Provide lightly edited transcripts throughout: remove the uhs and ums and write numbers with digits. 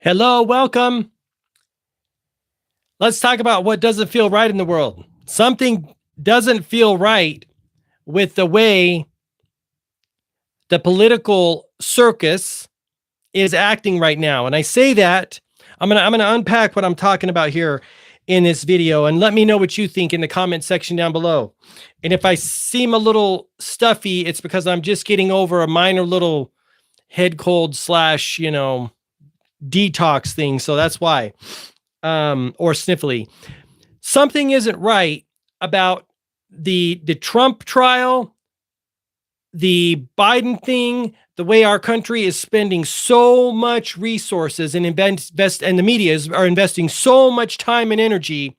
Hello, welcome. Let's talk about what doesn't feel right in the world. Something doesn't feel right with the way the political circus is acting right now. And I say that I'm gonna unpack what I'm talking about here in this video, and let me know what you think in the comment section down below. And if I seem a little stuffy, it's because I'm just getting over a minor little head cold slash, detox thing. So that's why. Or sniffly. Something isn't right about the Trump trial, the Biden thing, the way our country is spending so much resources and and the media are investing so much time and energy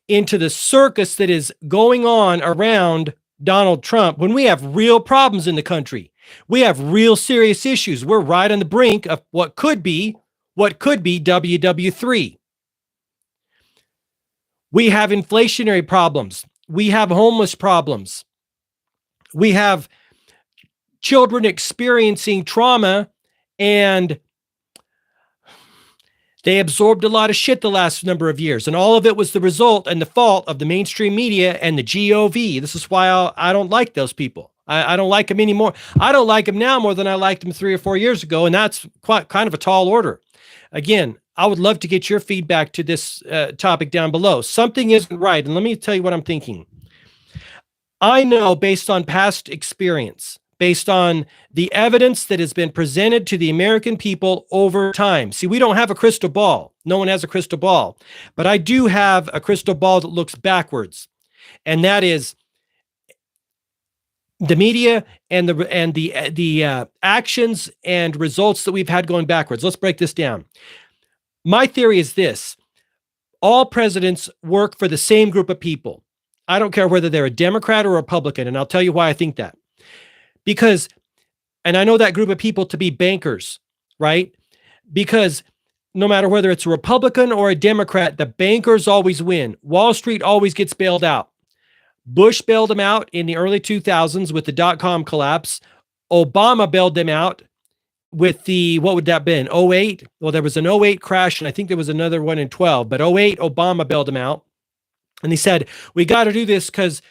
into the circus that is going on around Donald Trump when we have real problems in the country. We have real serious issues. We're right on the brink of what could be WW3. We have inflationary problems. We have homeless problems. We have children experiencing trauma, and they absorbed a lot of shit the last number of years. And all of it was the result and the fault of the mainstream media and the GOV. This is why I don't like those people. I don't like them anymore. I don't like them now more than I liked them 3 or 4 years ago. And that's quite kind of a tall order. Again, I would love to get your feedback to this topic down below. Something isn't right. And let me tell you what I'm thinking. I know based on past experience, based on the evidence that has been presented to the American people over time. See, we don't have a crystal ball. No one has a crystal ball. But I do have a crystal ball that looks backwards. And that is the media and the actions and results that we've had going backwards. Let's break this down. My theory is this: all presidents work for the same group of people. I don't care whether they're a Democrat or a Republican, and I'll tell you why I think that. Because, and I know that group of people to be bankers, right? Because no matter whether it's a Republican or a Democrat, the bankers always win. Wall Street always gets bailed out. Bush bailed them out in the early 2000s with the dot-com collapse. Obama bailed them out with the, what would that been, 08? Well, there was an 08 crash, and I think there was another one in 12. But 08, Obama bailed them out. And he said, we got to do this because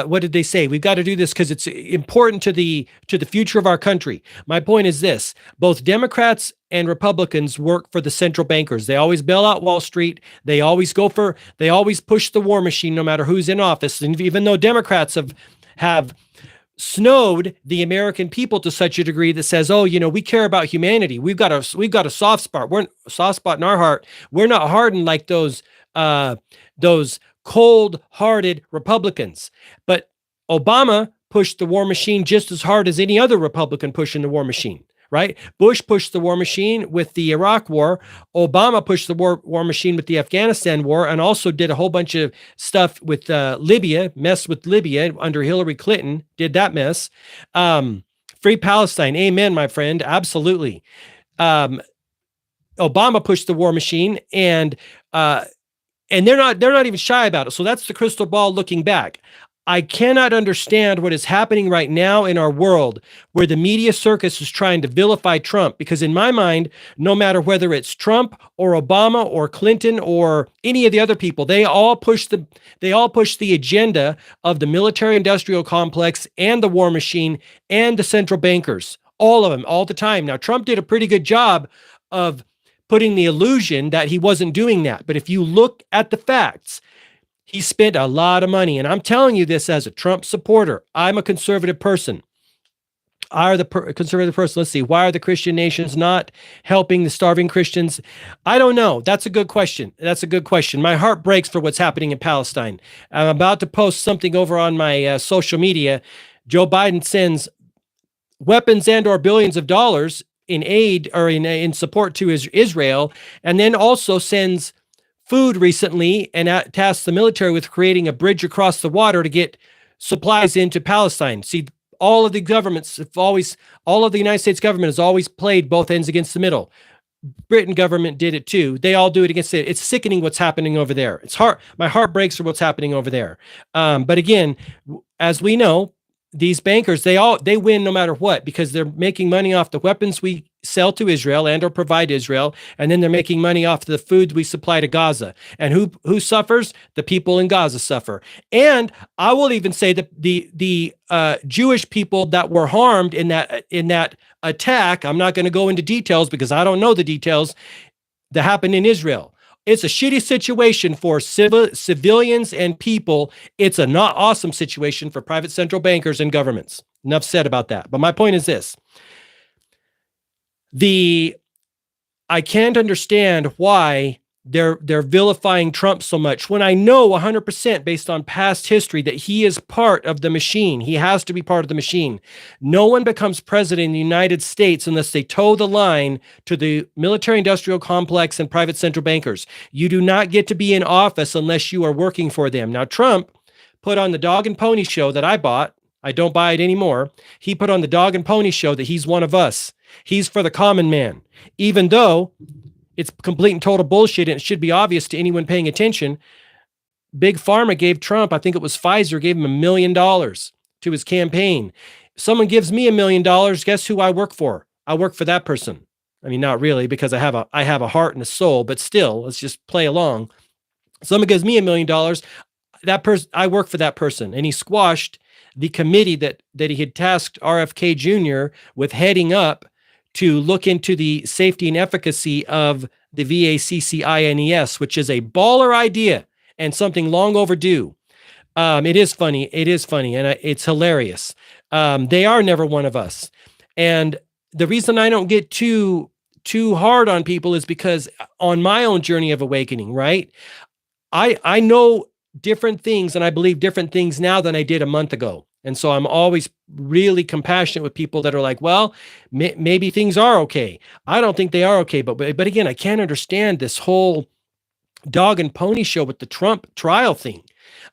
what did they say? We've got to do this because it's important to the future of our country. My point is this: both Democrats and Republicans work for the central bankers. They always bail out Wall Street. They always push the war machine no matter who's in office. And even though Democrats have snowed the American people to such a degree that says, oh, we care about humanity. We've got a soft spot. We're a soft spot in our heart. We're not hardened like those cold-hearted Republicans. But Obama pushed the war machine just as hard as any other Republican pushing the war machine, right? Bush pushed the war machine with the Iraq war. Obama pushed the war machine with the Afghanistan war, and also did a whole bunch of stuff with Libya, messed with Libya under Hillary Clinton, did that mess. Free Palestine. Amen, my friend. Absolutely. Obama pushed the war machine, and they're not even shy about it. So that's the crystal ball looking back. I cannot understand what is happening right now in our world where the media circus is trying to vilify Trump, because in my mind, no matter whether it's Trump or Obama or Clinton or any of the other people, they all push the agenda of the military industrial complex and the war machine and the central bankers, all of them, all the time. Now, Trump did a pretty good job of putting the illusion that he wasn't doing that. But if you look at the facts, he spent a lot of money. And I'm telling you this as a Trump supporter. I'm a conservative person. Conservative person. Let's see. Why are the Christian nations not helping the starving Christians? I don't know. That's a good question. My heart breaks for what's happening in Palestine. I'm about to post something over on my social media. Joe Biden sends weapons and or billions of dollars in aid or in support to Israel, and then also sends food recently and tasks the military with creating a bridge across the water to get supplies into Palestine. See, all of the United States government has always played both ends against the middle. Britain government did it too. They all do it against it. It's sickening what's happening over there. It's hard. My heart breaks for what's happening over there. But again, as we know, these bankers, they win no matter what, because they're making money off the weapons we sell to Israel and or provide Israel, and then they're making money off the food we supply to Gaza. And who suffers? The people in Gaza suffer. And I will even say that the Jewish people that were harmed in that attack, I'm not going to go into details because I don't know the details, that happened in Israel. It's a shitty situation for civilians and people. It's a not awesome situation for private central bankers and governments. Enough said about that. But my point is this. I can't understand why they're vilifying Trump so much when I know 100% based on past history that he is part of the machine. He has to be part of the machine. No one becomes president in the United States unless they toe the line to the military-industrial complex and private central bankers. You do not get to be in office unless you are working for them. Now, Trump put on the Dog and Pony show that I bought. I don't buy it anymore. He put on the Dog and Pony show that he's one of us. He's for the common man, even though it's complete and total bullshit, and it should be obvious to anyone paying attention. Big Pharma gave Trump, I think it was Pfizer, gave him $1 million to his campaign. If someone gives me $1 million, guess who I work for? I work for that person. I mean, not really, because I have a heart and a soul, but still, let's just play along. Someone gives me $1 million, that person, I work for that person. And he squashed the committee that he had tasked RFK Jr. with heading up to look into the safety and efficacy of the VACCINES, which is a baller idea and something long overdue. It is funny, and it's hilarious. They are never one of us. And the reason I don't get too hard on people is because on my own journey of awakening, right? I know different things, and I believe different things now than I did a month ago. And so I'm always really compassionate with people that are like, well, maybe things are okay. I don't think they are okay. But again, I can't understand this whole Dog and Pony show with the Trump trial thing.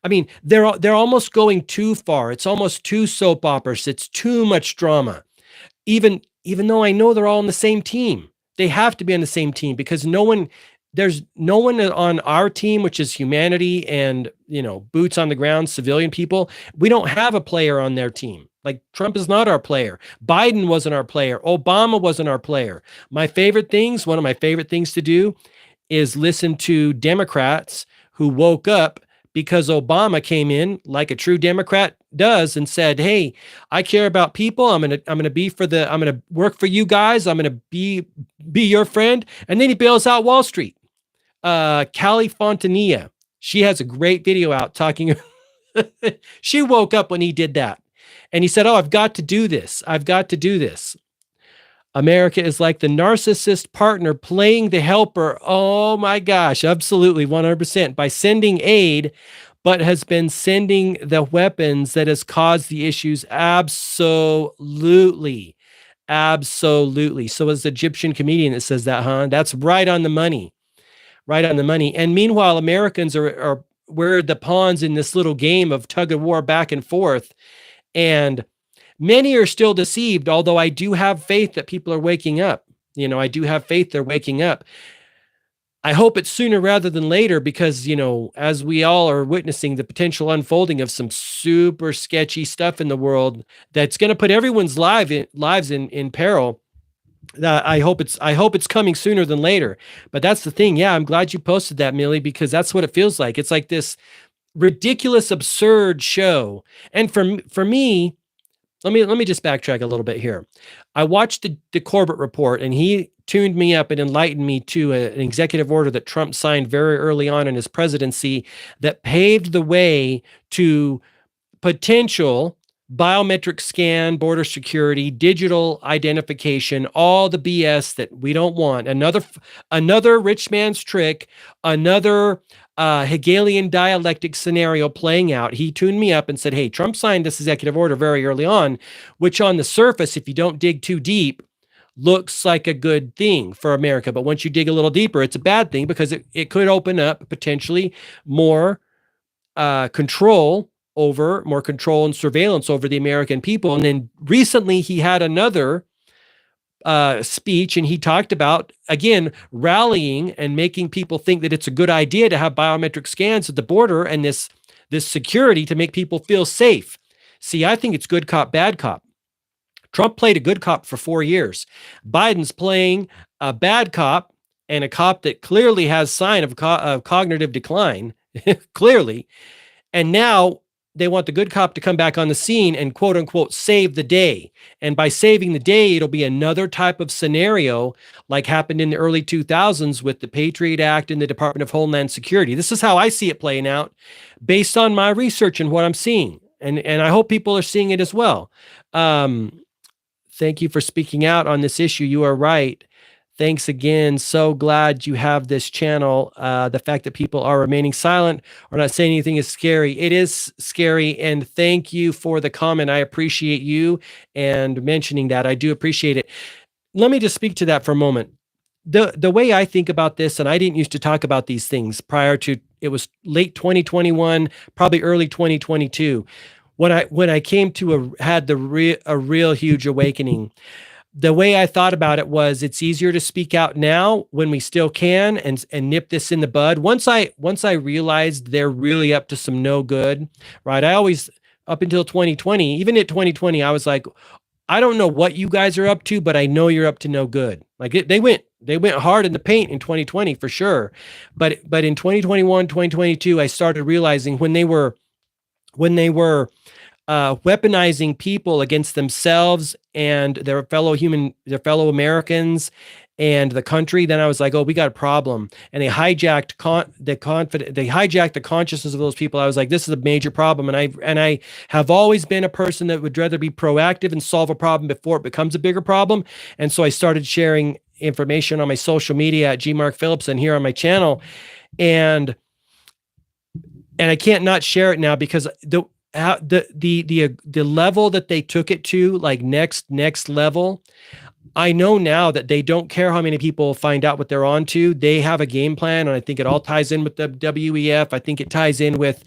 I mean, they're almost going too far. It's almost too soap operas. It's too much drama. Even though I know they're all on the same team. They have to be on the same team because there's no one on our team, which is humanity and, boots on the ground, civilian people. We don't have a player on their team. Like Trump is not our player. Biden wasn't our player. Obama wasn't our player. One of my favorite things to do is listen to Democrats who woke up because Obama came in like a true Democrat does and said, "Hey, I care about people. I'm going to work for you guys. I'm going to be your friend." And then he bails out Wall Street. Callie Fontanilla, she has a great video out talking. She woke up when he did that. And he said, "Oh, I've got to do this. I've got to do this." America is like the narcissist partner playing the helper. Oh my gosh, absolutely 100% by sending aid, but has been sending the weapons that has caused the issues. Absolutely. Absolutely. So as the Egyptian comedian that says that, huh? That's right on the money. Right on the money. And meanwhile, Americans are we're the pawns in this little game of tug of war back and forth. And many are still deceived, although I do have faith that people are waking up. I do have faith they're waking up. I hope it's sooner rather than later because, as we all are witnessing the potential unfolding of some super sketchy stuff in the world that's going to put everyone's lives in peril. I hope it's coming sooner than later. But that's the thing. Yeah, I'm glad you posted that, Millie, because that's what it feels like. It's like this ridiculous, absurd show. And for me, let me just backtrack a little bit here. I watched the Corbett report, and he tuned me up and enlightened me to an executive order that Trump signed very early on in his presidency that paved the way to potential biometric scan, border security, digital identification, all the BS that we don't want. Another rich man's trick, another Hegelian dialectic scenario playing out. He tuned me up and said, "Hey, Trump signed this executive order very early on, which on the surface, if you don't dig too deep, looks like a good thing for America. But once you dig a little deeper, it's a bad thing because it could open up potentially more control and surveillance over the American people." And then recently he had another speech, and he talked about, again, rallying and making people think that it's a good idea to have biometric scans at the border and this security to make people feel safe. See, I think it's good cop, bad cop. Trump played a good cop for 4 years. Biden's playing a bad cop, and a cop that clearly has sign of cognitive decline, clearly. And now they want the good cop to come back on the scene and quote unquote save the day. And by saving the day, it'll be another type of scenario like happened in the early 2000s with the Patriot Act and the Department of Homeland Security. This is how I see it playing out based on my research and what I'm seeing. And I hope people are seeing it as well. Thank you for speaking out on this issue. You are right. Thanks again. So glad you have this channel. The fact that people are remaining silent or not saying anything is scary. It is scary. And thank you for the comment. I appreciate you and mentioning that. I do appreciate it. Let me just speak to that for a moment. The way I think about this, and I didn't used to talk about these things prior to, it was late 2021, probably early 2022. When I came to a real huge awakening. The way I thought about it was it's easier to speak out now when we still can and nip this in the bud. Once I realized they're really up to some no good, right? I always, up until 2020, even at 2020, I was like, I don't know what you guys are up to, but I know you're up to no good. Like they went hard in the paint in 2020 for sure. But in 2021, 2022, I started realizing when they were weaponizing people against themselves and their fellow Americans and the country, then I was like, oh, we got a problem. And they hijacked the consciousness of those people. I was like, this is a major problem. And I have always been a person that would rather be proactive and solve a problem before it becomes a bigger problem. And so I started sharing information on my social media at G Mark Phillips and here on my channel. And I can't not share it now because the level that they took it to, like next level, I know now that they don't care how many people find out what they're on to. They have a game plan, and I think it all ties in with the WEF. I think it ties in with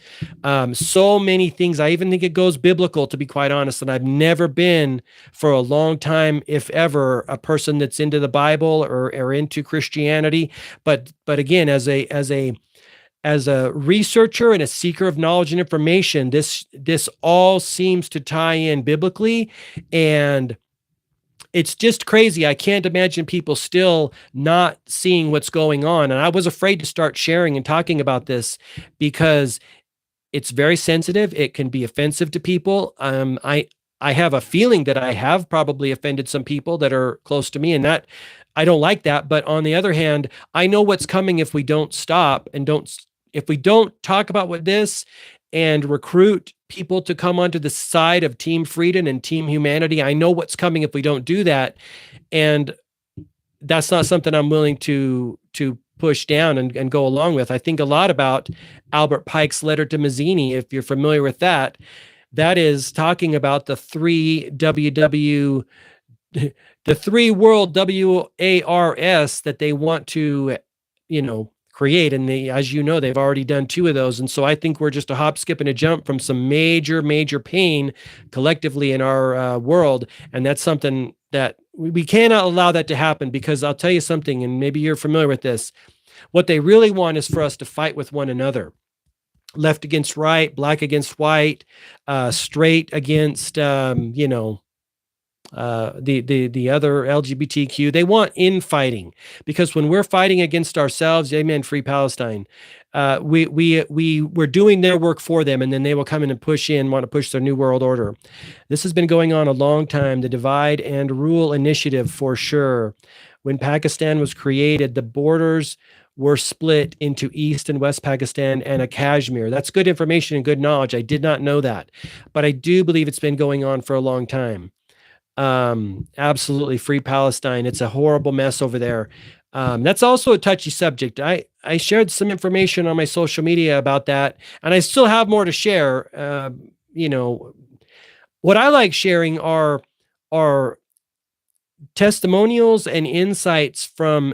so many things. I even think it goes biblical, to be quite honest. And I've never been for a long time, if ever, a person that's into the Bible or into Christianity. But again, as a researcher and a seeker of knowledge and information, this all seems to tie in biblically, and it's just crazy. I can't imagine people still not seeing what's going on. And I was afraid to start sharing and talking about this because it's very sensitive. It can be offensive to people. I have a feeling that I have probably offended some people that are close to me, and that I don't like that. But on the other hand, I know what's coming if we don't stop and if we don't talk about this and recruit people to come onto the side of Team Freedom and Team Humanity. I know what's coming if we don't do that. And that's not something I'm willing to push down and go along with. I think a lot about Albert Pike's letter to Mazzini, if you're familiar with that. That is talking about the three world WARS that they want to, create. And as you know, they've already done 2 of those. And so I think we're just a hop, skip, and a jump from some major, major pain collectively in our world. And that's something that we cannot allow that to happen, because I'll tell you something, and maybe you're familiar with this. What they really want is for us to fight with one another. Left against right, black against white, straight against, the other LGBTQ. They want infighting, because when we're fighting against ourselves, amen, free Palestine, we're doing their work for them, and then they will come in and want to push their new world order. This has been going on a long time. The divide and rule initiative, for sure. When Pakistan was created, the borders were split into East and West Pakistan and a Kashmir. That's good information and good knowledge. I did not know that, but I do believe it's been going on for a long time. Absolutely, free Palestine. It's a horrible mess over there. That's also a touchy subject. I shared some information on my social media about that, and I still have more to share. What I like sharing are testimonials and insights from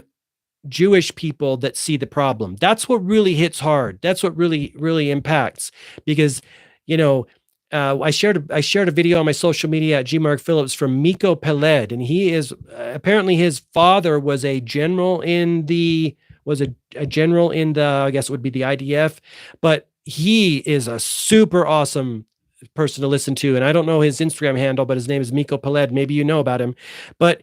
Jewish people that see the problem. That's what really hits hard. That's what really, really impacts, because, I shared a video on my social media at G Mark Phillips from Miko Peled, and he is apparently, his father was a general in the I guess it would be the IDF, but he is a super awesome person to listen to. And I don't know his Instagram handle, but his name is Miko Peled. Maybe you know about him. But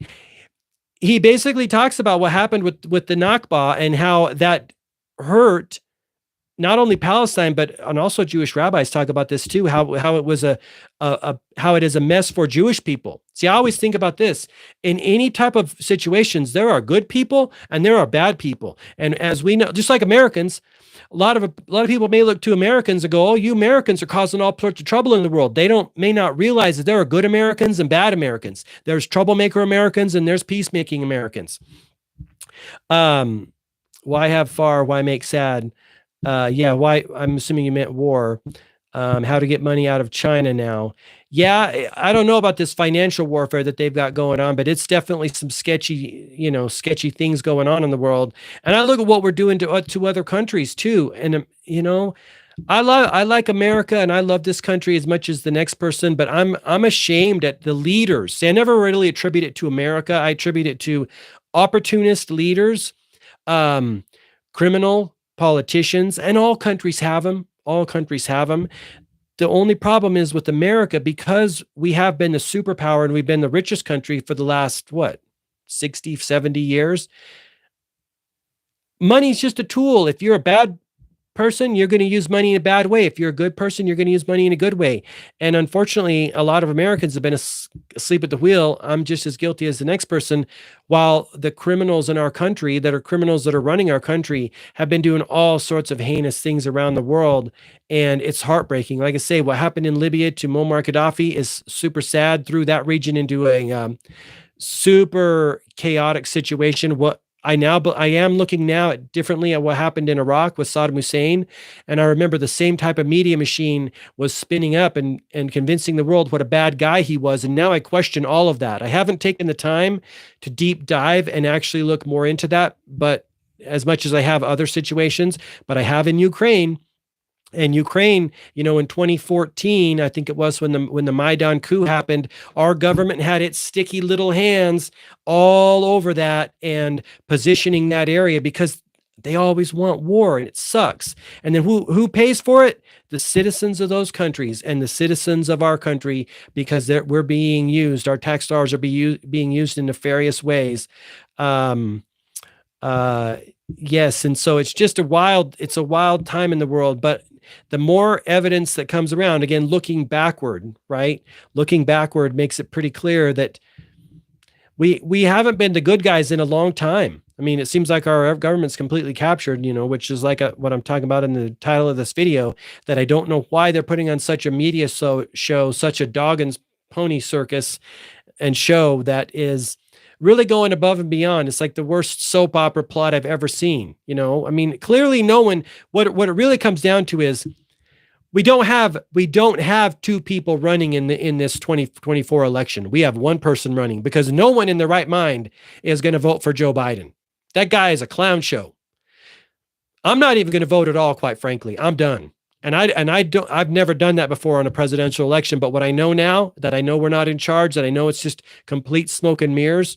he basically talks about what happened with the Nakba and how that hurt not only Palestine, and also Jewish rabbis talk about this too, how it was how it is a mess for Jewish people. See, I always think about this. In any type of situations, there are good people and there are bad people. And as we know, just like Americans, a lot of people may look to Americans and go, "Oh, you Americans are causing all sorts of trouble in the world." They may not realize that there are good Americans and bad Americans. There's troublemaker Americans and there's peacemaking Americans. Why have far? Why make sad? Yeah, why? I'm assuming you meant war. How to get money out of China now. Yeah, I don't know about this financial warfare that they've got going on, but it's definitely some sketchy things going on in the world. And I look at what we're doing to other countries too. And I like America and I love this country as much as the next person, but I'm ashamed at the leaders. See, I never really attribute it to America. I attribute it to opportunist leaders, criminal politicians, and all countries have them. All countries have them. The only problem is with America, because we have been the superpower and we've been the richest country for the last, 60, 70 years. Money's just a tool. If you're a bad person, you're going to use money in a bad way. If you're a good person, you're going to use money in a good way. And unfortunately, a lot of Americans have been asleep at the wheel. I'm just as guilty as the next person, while the criminals in our country that are running our country have been doing all sorts of heinous things around the world. And it's heartbreaking. Like I say, what happened in Libya to Muammar Gaddafi is super sad, threw that region into a super chaotic situation. I am looking now differently at what happened in Iraq with Saddam Hussein. And I remember the same type of media machine was spinning up and convincing the world what a bad guy he was. And now I question all of that. I haven't taken the time to deep dive and actually look more into that, but as much as I have other situations, but I have in Ukraine. And Ukraine, in 2014, I think it was when the Maidan coup happened, our government had its sticky little hands all over that and positioning that area because they always want war and it sucks. And then who pays for it? The citizens of those countries and the citizens of our country, because we're being used. Our tax dollars are being used in nefarious ways. Yes, and so it's just a wild time in the world, but the more evidence that comes around, again, looking backward, right? Looking backward makes it pretty clear that we haven't been the good guys in a long time. I mean, it seems like our government's completely captured, which is like what I'm talking about in the title of this video, that I don't know why they're putting on such a media show, such a dog and pony circus and show that is really going above and beyond. It's like the worst soap opera plot I've ever seen. I mean, clearly no one, what it really comes down to is we don't have two people running in this 2024 election. We have one person running because no one in their right mind is going to vote for Joe Biden. That guy is a clown show. I'm not even going to vote at all, quite frankly. I'm done. I've never done that before on a presidential election, but what I know now, that I know we're not in charge, that I know it's just complete smoke and mirrors,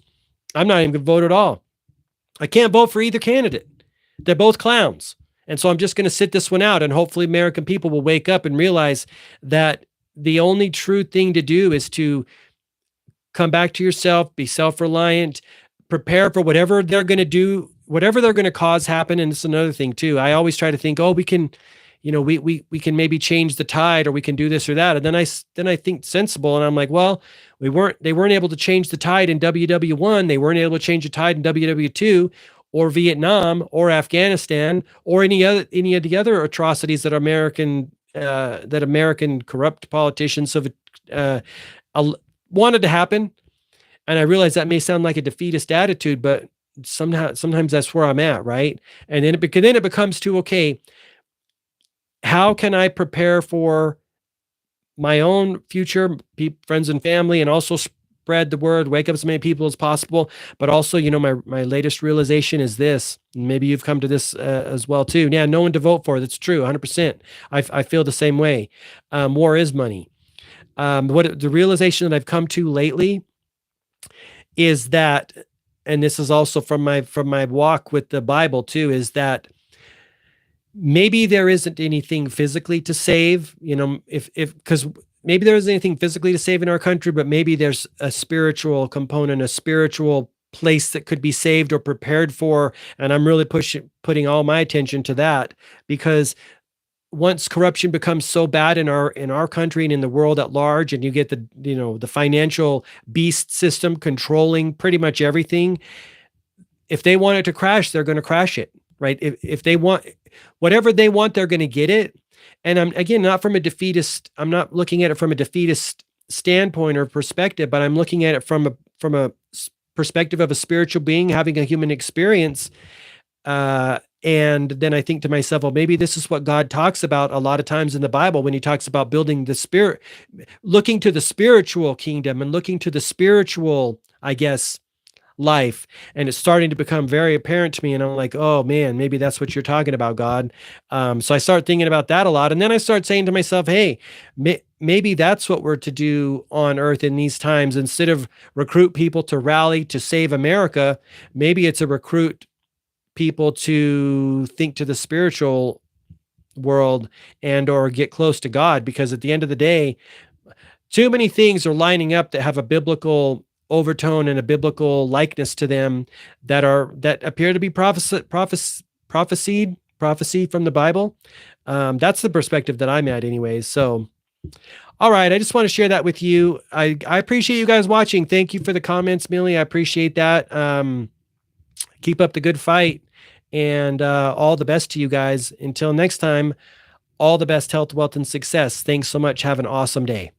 I'm not even going to vote at all. I can't vote for either candidate. They're both clowns. And so I'm just going to sit this one out, and hopefully American people will wake up and realize that the only true thing to do is to come back to yourself, be self-reliant, prepare for whatever they're going to do, whatever they're going to cause happen. And it's another thing too. I always try to think, we can, we can maybe change the tide, or we can do this or that. And then I think sensible, and I'm like, well, they weren't able to change the tide in WW1. They weren't able to change the tide in WW2 or Vietnam or Afghanistan or any of the other atrocities that American corrupt politicians have wanted to happen. And I realize that may sound like a defeatist attitude, but sometimes that's where I'm at, right? And then it becomes to, okay, how can I prepare for my own future, friends and family, and also spread the word, wake up as many people as possible? But also, my latest realization is this, and maybe you've come to this as well too. Yeah, no one to vote for. That's true, 100%. I feel the same way. War is money. What the realization that I've come to lately is that, and this is also from my walk with the Bible too, is that maybe there isn't anything physically to save, because maybe there isn't anything physically to save in our country, but maybe there's a spiritual component, a spiritual place that could be saved or prepared for. And I'm really putting all my attention to that, because once corruption becomes so bad in our country and in the world at large, and you get the financial beast system controlling pretty much everything, if they want it to crash, they're going to crash it, right? If they want whatever they want, they're going to get it. And I'm, again, not from a defeatist. I'm not looking at it from a defeatist standpoint or perspective, but I'm looking at it from a perspective of a spiritual being having a human experience. And then I think to myself, well, maybe this is what God talks about a lot of times in the Bible when he talks about building the spirit, looking to the spiritual kingdom and looking to the spiritual, I guess, life. And it's starting to become very apparent to me. And I'm like, oh man, maybe that's what you're talking about, God. So I start thinking about that a lot. And then I start saying to myself, hey, maybe that's what we're to do on earth in these times. Instead of recruit people to rally to save America, maybe it's a recruit people to think to the spiritual world and or get close to God, because at the end of the day, too many things are lining up that have a biblical overtone and a biblical likeness to them that appear to be prophecy from the Bible. That's the perspective that I'm at anyways. So all right, I just want to share that with you. I appreciate you guys watching. Thank you for the comments, Millie. I appreciate that. Keep up the good fight, and all the best to you guys. Until next time, all the best health, wealth, and success. Thanks so much. Have an awesome day.